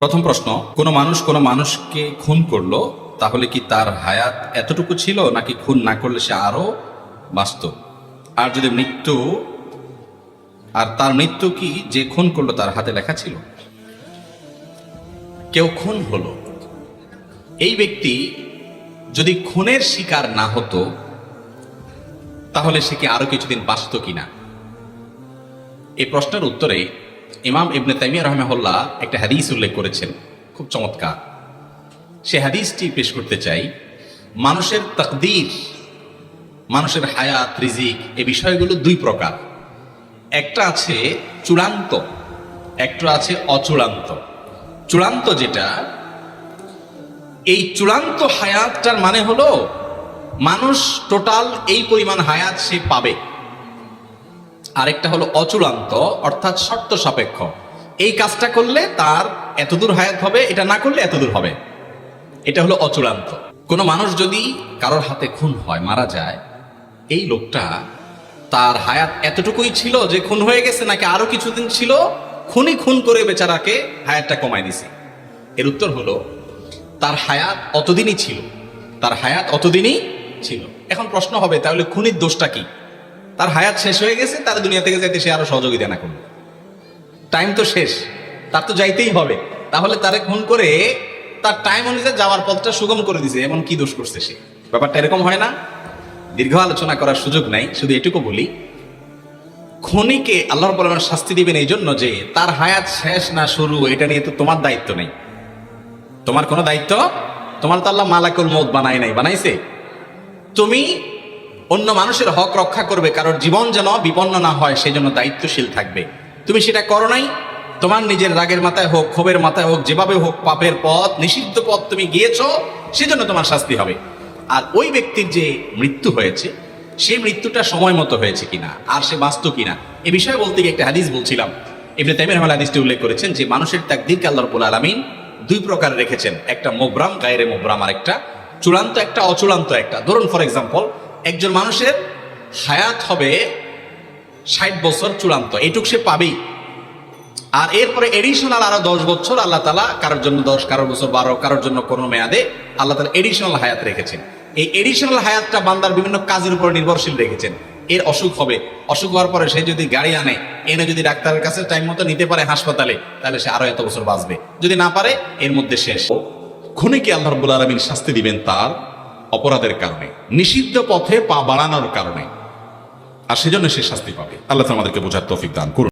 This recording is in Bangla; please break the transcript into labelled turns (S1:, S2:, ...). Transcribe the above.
S1: প্রথম প্রশ্ন, কোনো মানুষকে খুন করলো, তাহলে কি তার হায়াত এতটুকু ছিল, নাকি খুন না করলে সে আরো বাঁচত? আর যদি তার মৃত্যু কি যে খুন করলো তার হাতে লেখা ছিল? কেউ খুন হলো, এই ব্যক্তি যদি খুনের শিকার না হতো তাহলে সে কি আরো কিছুদিন বাঁচত কিনা? এই প্রশ্নের উত্তরে ইমাম ইবনে তাইমিয়া রাহিমাহুল্লাহ একটা হাদিস উল্লেখ করেছেন, খুব চমৎকার। সে হাদিসটি পেশ করতে চাই। মানুষের তাকদীর, মানুষের হায়াত, রিজিক, এই বিষয়গুলো দুই প্রকার। একটা আছে চূড়ান্ত, একটা আছে অচূড়ান্ত। চূড়ান্ত যেটা, এই চূড়ান্ত হায়াতটার মানে হলো মানুষ টোটাল এই পরিমাণ হায়াত সে পাবে। আরেকটা হলো অচূড়ান্ত, অর্থাৎ শর্ত সাপেক্ষ। এই কাজটা করলে তার এতদূর হায়াত হবে, এটা না করলে এতদূর হবে। এটা হলো অচূড়ান্ত। কোনো মানুষ যদি কারোর হাতে খুন হয়, মারা যায়, এই লোকটা তার হায়াত এতটুকুই ছিল যে খুন হয়ে গেছে, নাকি আরো কিছুদিন ছিল, খুন করে বেচারাকে হায়াতটা কমায় দিছে? এর উত্তর হলো তার হায়াত অতদিনই ছিল, তার হায়াত অতদিনই ছিল। এখন প্রশ্ন হবে, তাহলে খুনির দোষটা কি? তার হায়াত শেষ হয়ে গেছে, তার দুনিয়া থেকে যাইতে সে আরো সহযোগিতা না করবে, টাইম তো শেষ, তার তো যাইতেই হবে। তাহলে তারে খুন করে তার টাইম অনুযায়ী যাওয়ার পথটা সুগম করে দিছে, এমন কি দোষ করছে সে? ব্যাপারটা এরকম হয় না? দীর্ঘ আলোচনা করার সুযোগ নাই, শুধু এটুকু বলি, খুনিকে আল্লাহ রাব্বুল আলামিন শাস্তি দিবেন এই জন্য যে তার হায়াত শেষ না শুরু, এটা নিয়ে তো তোমার দায়িত্ব নেই। তোমার কোনো দায়িত্ব, তোমার তো আল্লাহ মালাকুল মউত বানাইছে। তুমি অন্য মানুষের হক রক্ষা করবে, কারোর জীবন যেন বিপন্ন না হয় সেই জন্য দায়িত্বশীল থাকবে। তুমি সেটা করো নাই, তোমার নিজের রাগের মাথায় হোক, ক্ষোভের মাথায় হোক, যেভাবে হোক, পাপের পথ, নিষিদ্ধ পথ তুমি গিয়েছো, সেজন্য তোমার শাস্তি হবে। আর ওই ব্যক্তির যে মৃত্যু হয়েছে, সেই মৃত্যুটা সময় মতো হয়েছে কিনা, আর সে বাঁচত কিনা, এ বিষয়ে বলতে গিয়ে একটা হাদিস বলছিলাম। ইবনে তাইমিয়া রাহিমাহুল্লাহ হাদিসটি উল্লেখ করেছেন যে মানুষের তাকদীরকে আল্লাহ রাব্বুল আলামিন দুই প্রকার রেখেছেন, একটা মুবরাম, গায়রে মুবরাম, আর একটা চূড়ান্ত, একটা অচূড়ান্ত। একটা ধরুন, ফর এক্সাম্পল, একজন মানুষের হায়াত হবে 60 বছর, চূড়ান্ত, এইটুক সে পাবেই। আর এরপরে এডিশনাল আরো 10 বছর আল্লাহ তাআলা কারোর জন্য 10, কারোর বছর 12, কারোর জন্য কোনো মেয়াদে আল্লাহ তাআলা এডিশনাল হায়াত রেখেছেন। এই এডিশনাল হায়াতটা বান্দার বিভিন্ন কাজের উপর নির্ভরশীল রেখেছেন। এর অসুখ হবে, অসুখ হওয়ার পরে সে যদি গাড়ি এনে যদি ডাক্তারের কাছে টাইম মতো নিতে পারে হাসপাতালে, তাহলে সে আরো এত বছর বাঁচবে। যদি না পারে, এর মধ্যে শেষ। খুনিকে আল্লাহ রাব্বুল আলামিন শাস্তি দিবেন তার অপরাধের কারণে, নিষিদ্ধ পথে পা বাড়ানোর কারণে, আর সেজন্য সে শাস্তি পাবে। আল্লাহ তাআলা আমাদেরকে বোঝার তৌফিক দান করুন।